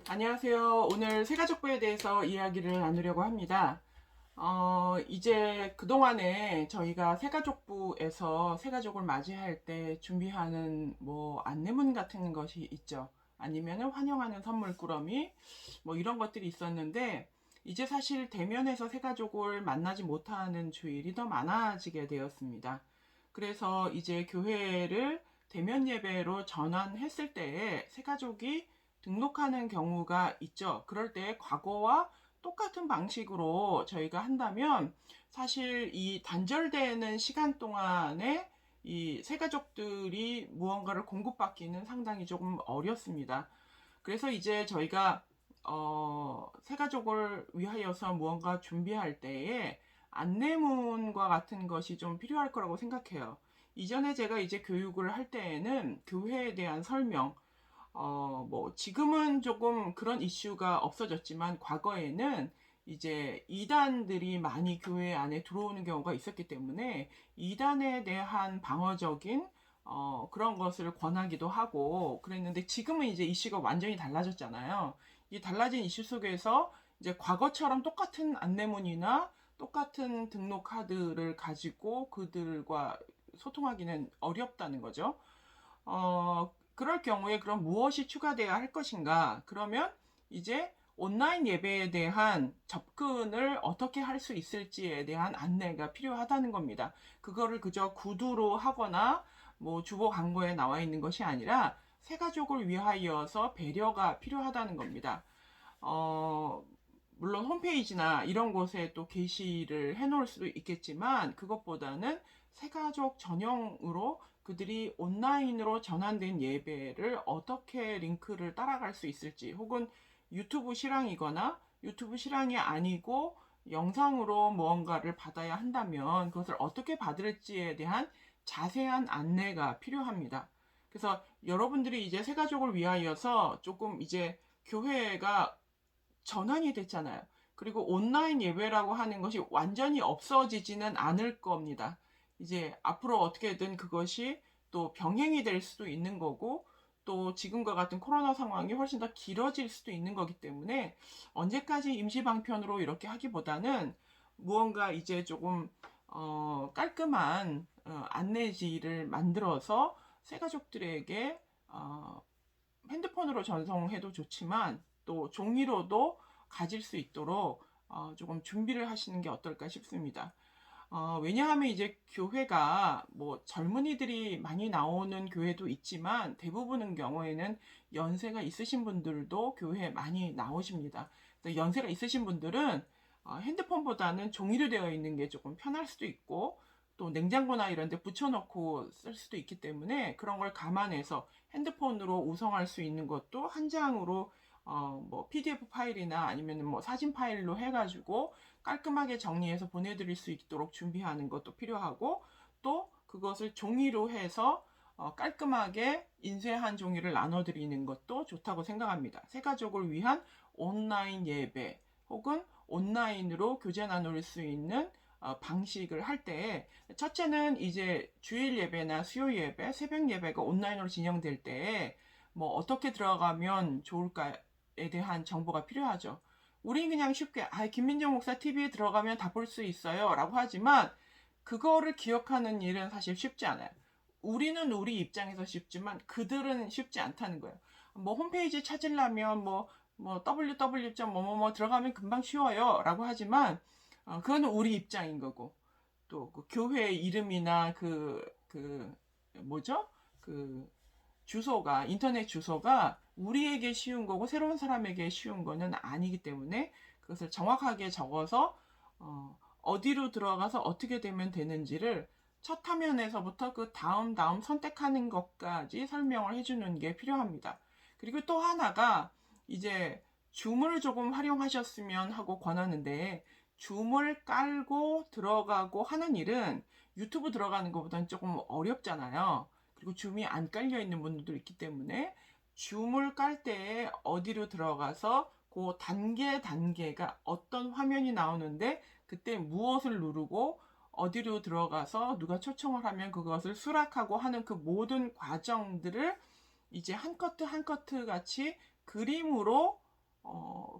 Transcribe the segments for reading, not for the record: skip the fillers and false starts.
안녕하세요. 오늘 새가족부에 대해서 이야기를 나누려고 합니다. 이제 그동안에 저희가 새가족부에서 새가족을 맞이할 때 준비하는 뭐 안내문 같은 것이 있죠. 아니면은 환영하는 선물 꾸러미 뭐 이런 것들이 있었는데 이제 사실 대면에서 새가족을 만나지 못하는 주일이 더 많아지게 되었습니다. 그래서 이제 교회를 대면 예배로 전환했을 때에 새가족이 등록하는 경우가 있죠. 그럴 때 과거와 똑같은 방식으로 저희가 한다면 사실 이 단절되는 시간 동안에 이 새가족들이 무언가를 공급받기는 상당히 조금 어렵습니다. 그래서 이제 저희가 새가족을 위하여서 무언가 준비할 때에 안내문과 같은 것이 좀 필요할 거라고 생각해요. 이전에 제가 이제 교육을 할 때에는 교회에 대한 설명, 뭐, 지금은 조금 그런 이슈가 없어졌지만, 과거에는 이제 이단들이 많이 교회 안에 들어오는 경우가 있었기 때문에, 이단에 대한 방어적인, 그런 것을 권하기도 하고, 그랬는데, 지금은 이제 이슈가 완전히 달라졌잖아요. 이 달라진 이슈 속에서 이제 과거처럼 똑같은 안내문이나 똑같은 등록 카드를 가지고 그들과 소통하기는 어렵다는 거죠. 그럴 경우에 그럼 무엇이 추가되어야 할 것인가? 그러면 이제 온라인 예배에 대한 접근을 어떻게 할 수 있을지에 대한 안내가 필요하다는 겁니다. 그거를 그저 구두로 하거나 뭐 주보 광고에 나와 있는 것이 아니라 새가족을 위하여서 배려가 필요하다는 겁니다. 어, 물론 홈페이지나 이런 곳에 또 게시를 해놓을 수도 있겠지만 그것보다는 새가족 전용으로 그들이 온라인으로 전환된 예배를 어떻게 링크를 따라갈 수 있을지 혹은 유튜브 실황이거나 유튜브 실황이 아니고 영상으로 무언가를 받아야 한다면 그것을 어떻게 받을지에 대한 자세한 안내가 필요합니다. 그래서 여러분들이 이제 새가족을 위하여서 조금 이제 교회가 전환이 됐잖아요. 그리고 온라인 예배라고 하는 것이 완전히 없어지지는 않을 겁니다. 이제 앞으로 어떻게든 그것이 또 병행이 될 수도 있는 거고, 또 지금과 같은 코로나 상황이 훨씬 더 길어질 수도 있는 거기 때문에 언제까지 임시방편으로 이렇게 하기보다는 무언가 이제 조금 깔끔한 안내지를 만들어서 새가족들에게 핸드폰으로 전송해도 좋지만 또 종이로도 가질 수 있도록 조금 준비를 하시는 게 어떨까 싶습니다. 왜냐하면 이제 교회가 뭐 젊은이들이 많이 나오는 교회도 있지만 대부분의 경우에는 연세가 있으신 분들도 교회에 많이 나오십니다. 연세가 있으신 분들은 핸드폰보다는 종이로 되어 있는 게 조금 편할 수도 있고 또 냉장고나 이런 데 붙여놓고 쓸 수도 있기 때문에 그런 걸 감안해서 핸드폰으로 우성할 수 있는 것도 한 장으로 뭐 PDF 파일이나 아니면 뭐 사진 파일로 해가지고 깔끔하게 정리해서 보내드릴 수 있도록 준비하는 것도 필요하고 또 그것을 종이로 해서 깔끔하게 인쇄한 종이를 나눠드리는 것도 좋다고 생각합니다. 새가족을 위한 온라인 예배 혹은 온라인으로 교제 나눌 수 있는 방식을 할 때 첫째는 이제 주일 예배나 수요 예배, 새벽 예배가 온라인으로 진행될 때 뭐 어떻게 들어가면 좋을까에 대한 정보가 필요하죠. 우린 그냥 쉽게 김민정 목사 TV에 들어가면 다 볼 수 있어요 라고 하지만 그거를 기억하는 일은 사실 쉽지 않아요. 우리는 우리 입장에서 쉽지만 그들은 쉽지 않다는 거예요. 뭐 홈페이지 찾으려면 뭐 www. 뭐뭐뭐 들어가면 금방 쉬워요 라고 하지만 그거는 우리 입장인 거고 또 그 교회 이름이나 뭐죠? 그 주소가 인터넷 주소가 우리에게 쉬운 거고 새로운 사람에게 쉬운 거는 아니기 때문에 그것을 정확하게 적어서 어디로 들어가서 어떻게 되면 되는지를 첫 화면에서부터 그 다음 선택하는 것까지 설명을 해주는 게 필요합니다. 그리고 또 하나가 이제 줌을 조금 활용하셨으면 하고 권하는데 줌을 깔고 들어가고 하는 일은 유튜브 들어가는 것보다는 조금 어렵잖아요. 그리고 줌이 안 깔려 있는 분들도 있기 때문에 줌을 깔 때에 어디로 들어가서 그 단계가 어떤 화면이 나오는데 그때 무엇을 누르고 어디로 들어가서 누가 초청을 하면 그것을 수락하고 하는 그 모든 과정들을 이제 한 커트 한 커트 같이 그림으로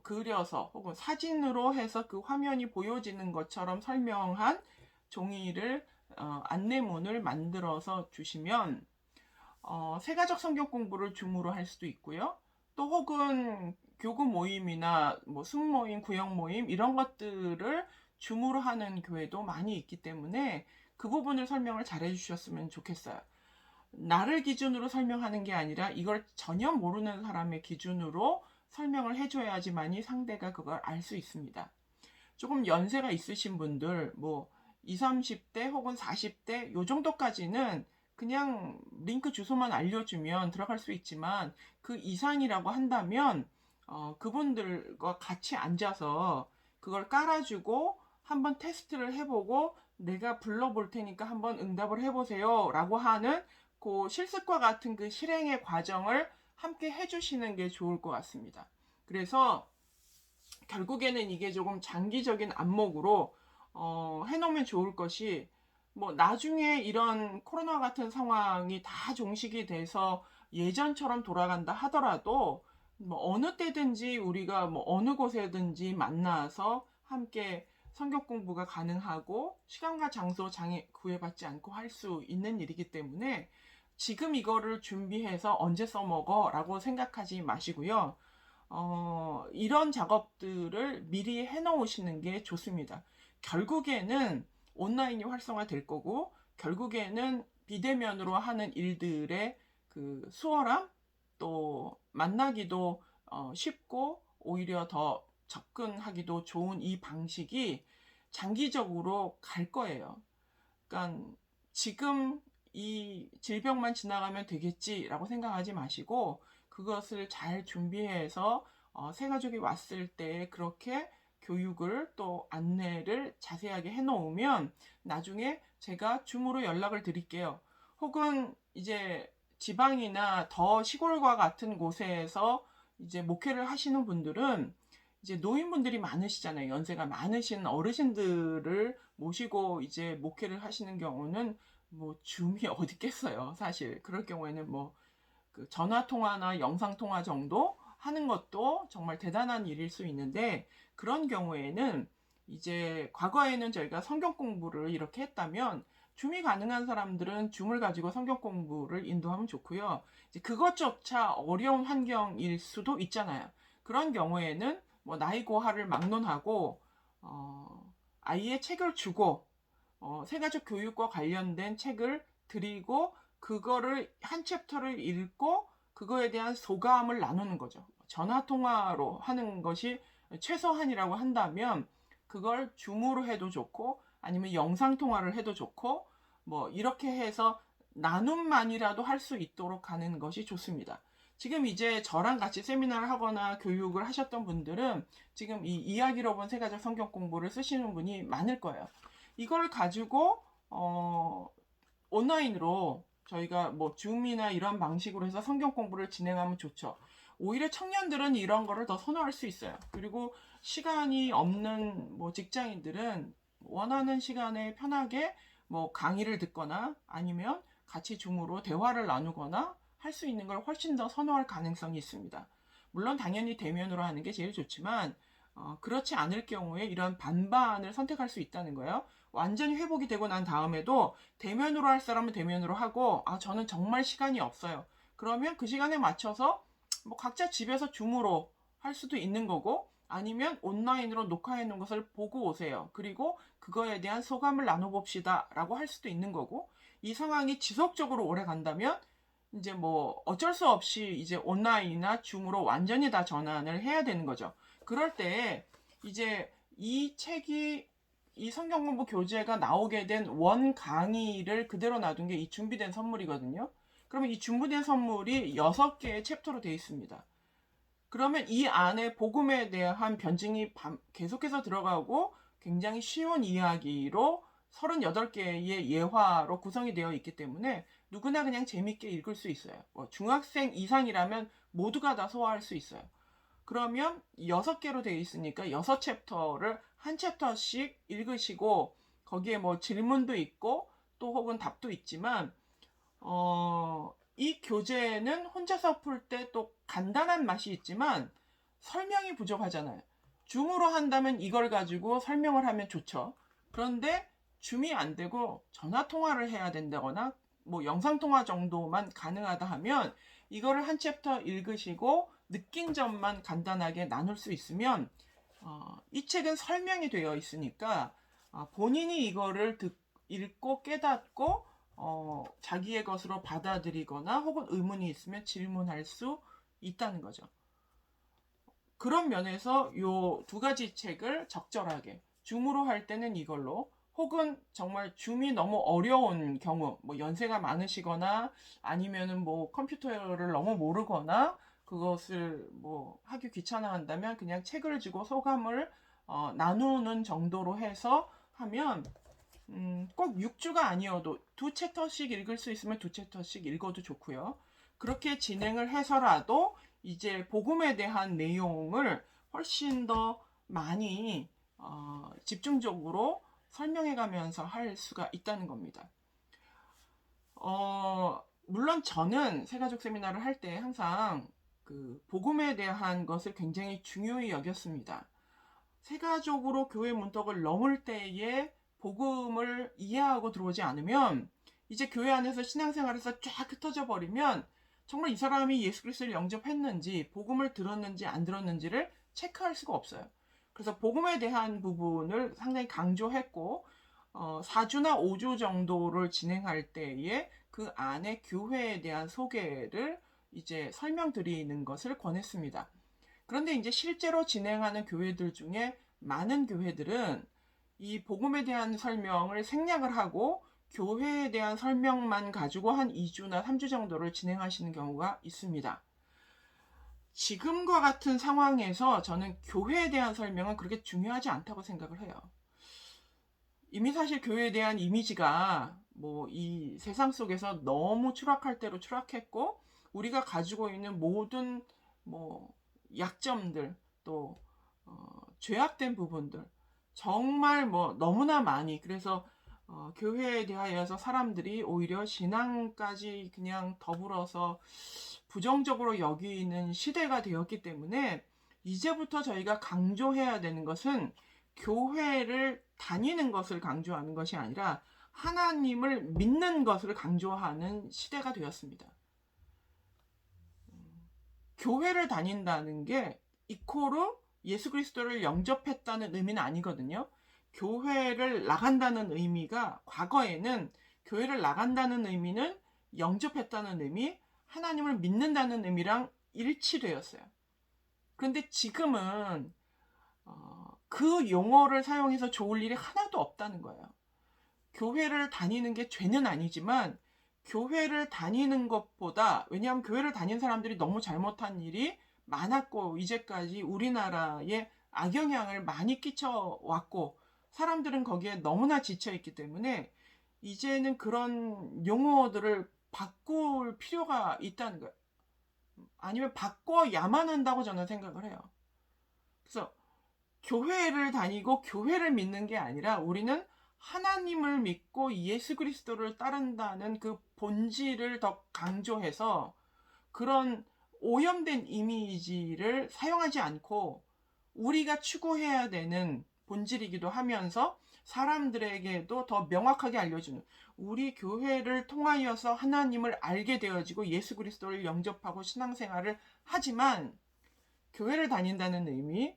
그려서 혹은 사진으로 해서 그 화면이 보여지는 것처럼 설명한 종이를 안내문을 만들어서 주시면 세가족 성경 공부를 줌으로 할 수도 있고요. 또 혹은 교구 모임이나 뭐 숙모임, 구역 모임 이런 것들을 줌으로 하는 교회도 많이 있기 때문에 그 부분을 설명을 잘 해주셨으면 좋겠어요. 나를 기준으로 설명하는 게 아니라 이걸 전혀 모르는 사람의 기준으로 설명을 해줘야지만이 상대가 그걸 알 수 있습니다. 조금 연세가 있으신 분들, 뭐 20, 30대 혹은 40대 요 정도까지는 그냥 링크 주소만 알려주면 들어갈 수 있지만 그 이상이라고 한다면 그분들과 같이 앉아서 그걸 깔아주고 한번 테스트를 해보고 내가 불러볼 테니까 한번 응답을 해보세요 라고 하는 그 실습과 같은 그 실행의 과정을 함께 해주시는 게 좋을 것 같습니다. 그래서 결국에는 이게 조금 장기적인 안목으로 해놓으면 좋을 것이, 뭐 나중에 이런 코로나 같은 상황이 다 종식이 돼서 예전처럼 돌아간다 하더라도 뭐 어느 때든지 우리가 뭐 어느 곳에든지 만나서 함께 성경 공부가 가능하고 시간과 장소 장애 구애받지 않고 할 수 있는 일이기 때문에 지금 이거를 준비해서 언제 써먹어 라고 생각하지 마시고요. 이런 작업들을 미리 해놓으시는 게 좋습니다. 결국에는 온라인이 활성화될 거고, 결국에는 비대면으로 하는 일들의 그 수월함, 또 만나기도 쉽고, 오히려 더 접근하기도 좋은 이 방식이 장기적으로 갈 거예요. 그러니까 지금 이 질병만 지나가면 되겠지라고 생각하지 마시고 그것을 잘 준비해서 새 가족이 왔을 때 그렇게 교육을 또 안내를 자세하게 해놓으면 나중에 제가 줌으로 연락을 드릴게요. 혹은 이제 지방이나 더 시골과 같은 곳에서 이제 목회를 하시는 분들은 이제 노인분들이 많으시잖아요. 연세가 많으신 어르신들을 모시고 이제 목회를 하시는 경우는 뭐 줌이 어디 있겠어요. 사실 그럴 경우에는 뭐 그 전화 통화나 영상 통화 정도 하는 것도 정말 대단한 일일 수 있는데, 그런 경우에는 이제 과거에는 저희가 성경 공부를 이렇게 했다면 줌이 가능한 사람들은 줌을 가지고 성경 공부를 인도하면 좋고요. 이제 그것조차 어려운 환경일 수도 있잖아요. 그런 경우에는 뭐 나이 고하를 막론하고 아이의 책을 주고 새가족 교육과 관련된 책을 드리고 그거를 한 챕터를 읽고 그거에 대한 소감을 나누는 거죠. 전화 통화로 하는 것이 최소한이라고 한다면 그걸 줌으로 해도 좋고 아니면 영상 통화를 해도 좋고 뭐 이렇게 해서 나눔만이라도 할 수 있도록 하는 것이 좋습니다. 지금 이제 저랑 같이 세미나를 하거나 교육을 하셨던 분들은 지금 이 이야기로 본 세가족 성경 공부를 쓰시는 분이 많을 거예요. 이걸 가지고 온라인으로 저희가 뭐 줌이나 이런 방식으로 해서 성경 공부를 진행하면 좋죠. 오히려 청년들은 이런 거를 더 선호할 수 있어요. 그리고 시간이 없는 뭐 직장인들은 원하는 시간에 편하게 뭐 강의를 듣거나 아니면 같이 줌으로 대화를 나누거나 할 수 있는 걸 훨씬 더 선호할 가능성이 있습니다. 물론 당연히 대면으로 하는 게 제일 좋지만 그렇지 않을 경우에 이런 반반을 선택할 수 있다는 거예요. 완전히 회복이 되고 난 다음에도 대면으로 할 사람은 대면으로 하고 저는 정말 시간이 없어요. 그러면 그 시간에 맞춰서 뭐 각자 집에서 줌으로 할 수도 있는 거고 아니면 온라인으로 녹화해 놓은 것을 보고 오세요. 그리고 그거에 대한 소감을 나눠봅시다 라고 할 수도 있는 거고, 이 상황이 지속적으로 오래 간다면 이제 뭐 어쩔 수 없이 이제 온라인이나 줌으로 완전히 다 전환을 해야 되는 거죠. 그럴 때 이제 이 책이 이 성경 공부 교재가 나오게 된 원 강의를 그대로 놔둔 게 이 준비된 선물이거든요. 그러면 이 준비된 선물이 6개의 챕터로 되어 있습니다. 그러면 이 안에 복음에 대한 변증이 계속해서 들어가고 굉장히 쉬운 이야기로 38개의 예화로 구성이 되어 있기 때문에 누구나 그냥 재밌게 읽을 수 있어요. 뭐 중학생 이상이라면 모두가 다 소화할 수 있어요. 그러면 6개로 되어 있으니까 6챕터를 한 챕터씩 읽으시고 거기에 뭐 질문도 있고 또 혹은 답도 있지만 이 교재는 혼자서 풀 때 또 간단한 맛이 있지만 설명이 부족하잖아요. 줌으로 한다면 이걸 가지고 설명을 하면 좋죠. 그런데 줌이 안 되고 전화 통화를 해야 된다거나 뭐 영상 통화 정도만 가능하다 하면 이거를 한 챕터 읽으시고 느낀 점만 간단하게 나눌 수 있으면 이 책은 설명이 되어 있으니까 본인이 이거를 읽고 깨닫고 자기의 것으로 받아들이거나 혹은 의문이 있으면 질문할 수 있다는 거죠. 그런 면에서 요 두 가지 책을 적절하게 줌으로 할 때는 이걸로, 혹은 정말 줌이 너무 어려운 경우, 뭐 연세가 많으시거나 아니면은 뭐 컴퓨터를 너무 모르거나 그것을 뭐 하기 귀찮아한다면 그냥 책을 주고 소감을 나누는 정도로 해서 하면 꼭 6주가 아니어도 두 챕터씩 읽을 수 있으면 두 챕터씩 읽어도 좋고요. 그렇게 진행을 해서라도 이제 복음에 대한 내용을 훨씬 더 많이 집중적으로 설명해 가면서 할 수가 있다는 겁니다. 물론 저는 새가족 세미나를 할 때 항상 그 복음에 대한 것을 굉장히 중요히 여겼습니다. 새가족으로 교회 문턱을 넘을 때에 복음을 이해하고 들어오지 않으면 이제 교회 안에서 신앙생활에서 쫙 흩어져 버리면 정말 이 사람이 예수 그리스도를 영접했는지 복음을 들었는지 안 들었는지를 체크할 수가 없어요. 그래서 복음에 대한 부분을 상당히 강조했고 4주나 5주 정도를 진행할 때에 그 안에 교회에 대한 소개를 이제 설명드리는 것을 권했습니다. 그런데 이제 실제로 진행하는 교회들 중에 많은 교회들은 이 복음에 대한 설명을 생략을 하고 교회에 대한 설명만 가지고 한 2주나 3주 정도를 진행하시는 경우가 있습니다. 지금과 같은 상황에서 저는 교회에 대한 설명은 그렇게 중요하지 않다고 생각을 해요. 이미 사실 교회에 대한 이미지가 뭐 이 세상 속에서 너무 추락할 대로 추락했고, 우리가 가지고 있는 모든 뭐 약점들, 또 죄악된 부분들 정말 뭐 너무나 많이, 그래서 교회에 대하여서 사람들이 오히려 신앙까지 그냥 더불어서 부정적으로 여기는 시대가 되었기 때문에 이제부터 저희가 강조해야 되는 것은 교회를 다니는 것을 강조하는 것이 아니라 하나님을 믿는 것을 강조하는 시대가 되었습니다. 교회를 다닌다는 게 이코르 예수 그리스도를 영접했다는 의미는 아니거든요. 교회를 나간다는 의미가, 과거에는 교회를 나간다는 의미는 영접했다는 의미, 하나님을 믿는다는 의미랑 일치되었어요. 그런데 지금은 그 용어를 사용해서 좋을 일이 하나도 없다는 거예요. 교회를 다니는 게 죄는 아니지만 교회를 다니는 것보다, 왜냐하면 교회를 다닌 사람들이 너무 잘못한 일이 많았고 이제까지 우리나라에 악영향을 많이 끼쳐왔고 사람들은 거기에 너무나 지쳐있기 때문에 이제는 그런 용어들을 바꿀 필요가 있다는 거예요. 아니면 바꿔야만 한다고 저는 생각을 해요. 그래서 교회를 다니고 교회를 믿는 게 아니라 우리는 하나님을 믿고 예수 그리스도를 따른다는 그 본질을 더 강조해서 그런 오염된 이미지를 사용하지 않고 우리가 추구해야 되는 본질이기도 하면서 사람들에게도 더 명확하게 알려주는, 우리 교회를 통하여서 하나님을 알게 되어지고 예수 그리스도를 영접하고 신앙생활을 하지만 교회를 다닌다는 의미,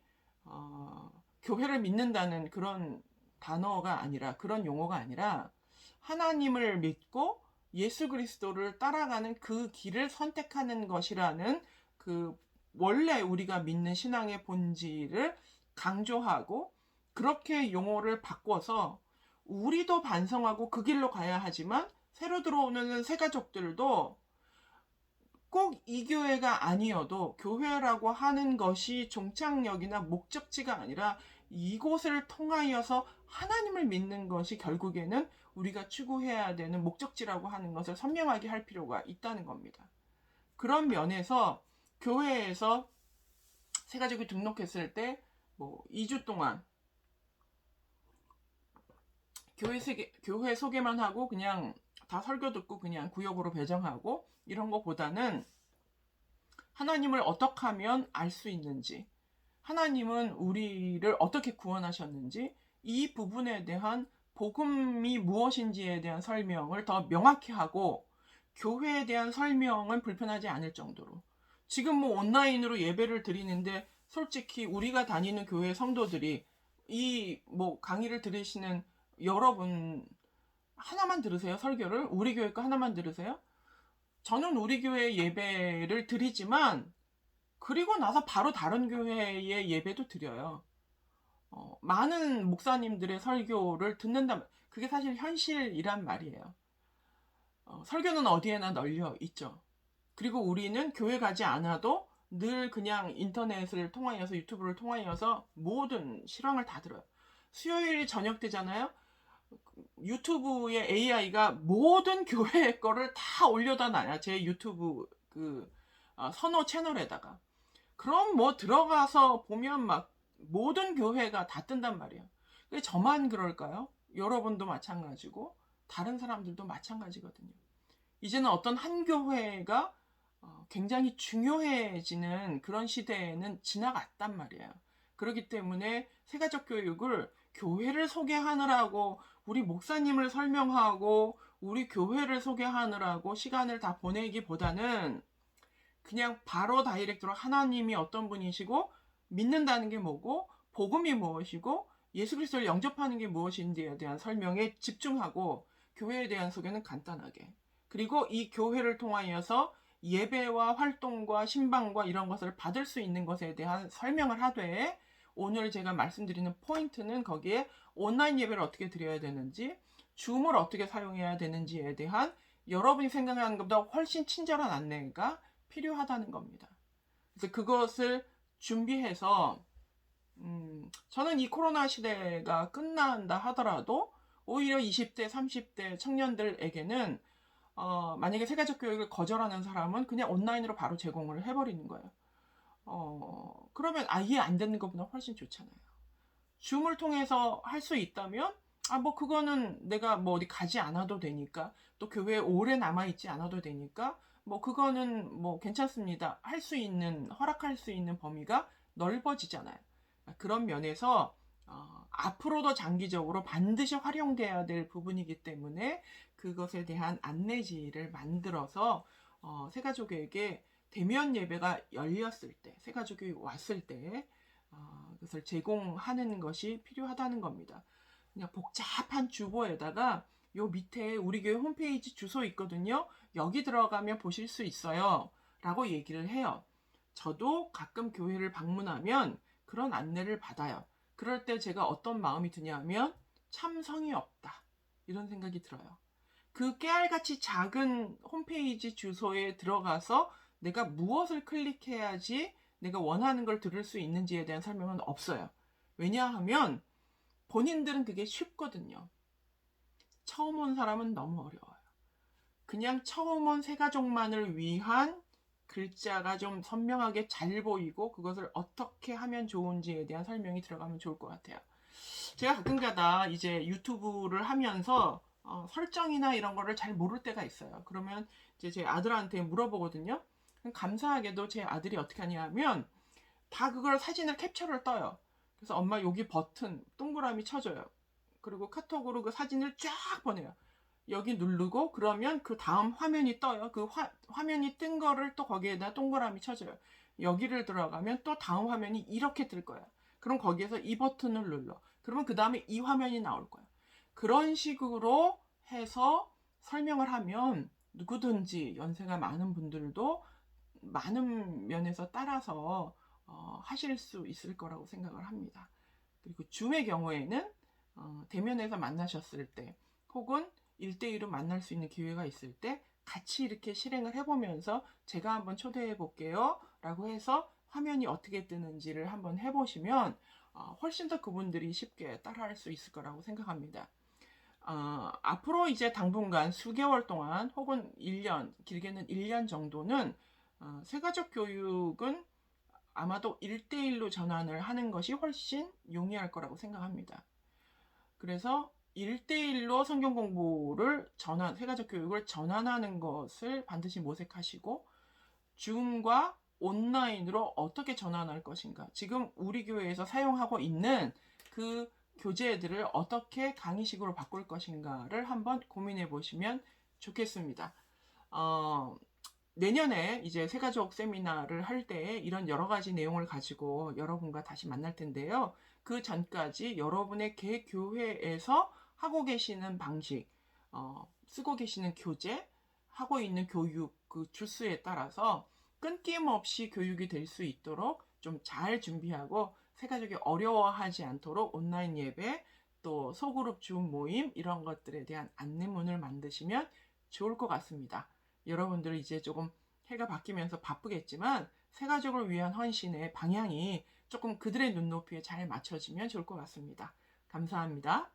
교회를 믿는다는 그런 단어가 아니라, 그런 용어가 아니라 하나님을 믿고 예수 그리스도를 따라가는 그 길을 선택하는 것이라는 그 원래 우리가 믿는 신앙의 본질을 강조하고, 그렇게 용어를 바꿔서 우리도 반성하고 그 길로 가야 하지만 새로 들어오는 새가족들도 꼭 이 교회가 아니어도 교회라고 하는 것이 종착역이나 목적지가 아니라 이곳을 통하여서 하나님을 믿는 것이 결국에는 우리가 추구해야 되는 목적지라고 하는 것을 선명하게 할 필요가 있다는 겁니다. 그런 면에서 교회에서 새가족이 등록했을 때 뭐 2주 동안 교회 소개만 하고 그냥 다 설교 듣고 그냥 구역으로 배정하고 이런 것보다는 하나님을 어떻게 하면 알 수 있는지, 하나님은 우리를 어떻게 구원하셨는지, 이 부분에 대한 복음이 무엇인지에 대한 설명을 더 명확히 하고, 교회에 대한 설명은 불편하지 않을 정도로. 지금 뭐 온라인으로 예배를 드리는데 솔직히 우리가 다니는 교회 성도들이 이 뭐 강의를 들으시는 여러분 하나만 들으세요? 설교를? 우리 교회 거 하나만 들으세요? 저는 우리 교회 예배를 드리지만 그리고 나서 바로 다른 교회의 예배도 드려요. 많은 목사님들의 설교를 듣는다. 그게 사실 현실이란 말이에요. 설교는 어디에나 널려 있죠. 그리고 우리는 교회 가지 않아도 늘 그냥 인터넷을 통하여서 유튜브를 통하여서 모든 실황을 다 들어요. 수요일 저녁 때잖아요. 유튜브의 AI가 모든 교회 거를 다 올려다 놔요. 제 유튜브 선호 채널에다가. 그럼 뭐 들어가서 보면 막 모든 교회가 다 뜬단 말이에요. 근데 저만 그럴까요? 여러분도 마찬가지고 다른 사람들도 마찬가지거든요. 이제는 어떤 한 교회가 굉장히 중요해지는 그런 시대에는 지나갔단 말이에요. 그렇기 때문에 세가족 교육을 교회를 소개하느라고 우리 목사님을 설명하고 우리 교회를 소개하느라고 시간을 다 보내기보다는 그냥 바로 다이렉트로 하나님이 어떤 분이시고 믿는다는 게 뭐고 복음이 무엇이고 예수 그리스도를 영접하는 게 무엇인지에 대한 설명에 집중하고 교회에 대한 소개는 간단하게, 그리고 이 교회를 통하여서 예배와 활동과 신방과 이런 것을 받을 수 있는 것에 대한 설명을 하되, 오늘 제가 말씀드리는 포인트는 거기에 온라인 예배를 어떻게 드려야 되는지, 줌을 어떻게 사용해야 되는지에 대한 여러분이 생각하는 것보다 훨씬 친절한 안내가 필요하다는 겁니다. 그래서 그것을 준비해서 저는 이 코로나 시대가 끝난다 하더라도 오히려 20대, 30대 청년들에게는 만약에 세가족 교육을 거절하는 사람은 그냥 온라인으로 바로 제공을 해버리는 거예요. 그러면 아예 안 되는 것보다 훨씬 좋잖아요. 줌을 통해서 할 수 있다면 뭐 그거는 내가 뭐 어디 가지 않아도 되니까, 또 교회에 오래 남아있지 않아도 되니까 뭐 그거는 뭐 괜찮습니다. 할 수 있는, 허락할 수 있는 범위가 넓어지잖아요. 그런 면에서 앞으로도 장기적으로 반드시 활용돼야 될 부분이기 때문에 그것에 대한 안내지를 만들어서 세가족에게 대면 예배가 열렸을 때, 세가족이 왔을 때 그것을 제공하는 것이 필요하다는 겁니다. 그냥 복잡한 주보에다가 요 밑에 우리 교회 홈페이지 주소 있거든요. 여기 들어가면 보실 수 있어요. 라고 얘기를 해요. 저도 가끔 교회를 방문하면 그런 안내를 받아요. 그럴 때 제가 어떤 마음이 드냐면 참 성의 없다, 이런 생각이 들어요. 그 깨알같이 작은 홈페이지 주소에 들어가서 내가 무엇을 클릭해야지 내가 원하는 걸 들을 수 있는지에 대한 설명은 없어요. 왜냐하면 본인들은 그게 쉽거든요. 처음 온 사람은 너무 어려워요. 그냥 처음 온 세가족만을 위한 글자가 좀 선명하게 잘 보이고 그것을 어떻게 하면 좋은지에 대한 설명이 들어가면 좋을 것 같아요. 제가 가끔가다 이제 유튜브를 하면서 설정이나 이런 거를 잘 모를 때가 있어요. 그러면 이제 제 아들한테 물어보거든요. 감사하게도 제 아들이 어떻게 하냐면 다 그걸 사진을 캡처를 떠요. 그래서 엄마 여기 버튼 동그라미 쳐줘요. 그리고 카톡으로 그 사진을 쫙 보내요. 여기 누르고 그러면 그 다음 화면이 떠요. 그 화면이 뜬 거를 또 거기에다 동그라미 쳐줘요. 여기를 들어가면 또 다음 화면이 이렇게 뜰 거야. 그럼 거기에서 이 버튼을 눌러. 그러면 그 다음에 이 화면이 나올 거야. 그런 식으로 해서 설명을 하면 누구든지 연세가 많은 분들도 많은 면에서 따라서 하실 수 있을 거라고 생각을 합니다. 그리고 줌의 경우에는 대면에서 만나셨을 때 혹은 1대1로 만날 수 있는 기회가 있을 때 같이 이렇게 실행을 해보면서 제가 한번 초대해 볼게요 라고 해서 화면이 어떻게 뜨는지를 한번 해보시면 훨씬 더 그분들이 쉽게 따라할 수 있을 거라고 생각합니다. 앞으로 이제 당분간 수개월 동안 혹은 1년, 길게는 1년 정도는 세가족 교육은 아마도 1대1로 전환을 하는 것이 훨씬 용이할 거라고 생각합니다. 그래서 1대1로 성경 공부를 세가족 교육을 전환하는 것을 반드시 모색하시고 줌과 온라인으로 어떻게 전환할 것인가, 지금 우리 교회에서 사용하고 있는 그 교재들을 어떻게 강의식으로 바꿀 것인가를 한번 고민해 보시면 좋겠습니다. 내년에 이제 새가족 세미나를 할 때 이런 여러 가지 내용을 가지고 여러분과 다시 만날 텐데요. 그 전까지 여러분의 개교회에서 하고 계시는 방식, 쓰고 계시는 교재, 하고 있는 교육 그 주수에 따라서 끊김없이 교육이 될 수 있도록 좀 잘 준비하고 새가족이 어려워하지 않도록 온라인 예배, 또 소그룹 줌 모임 이런 것들에 대한 안내문을 만드시면 좋을 것 같습니다. 여러분들 이제 조금 해가 바뀌면서 바쁘겠지만 새가족을 위한 헌신의 방향이 조금 그들의 눈높이에 잘 맞춰지면 좋을 것 같습니다. 감사합니다.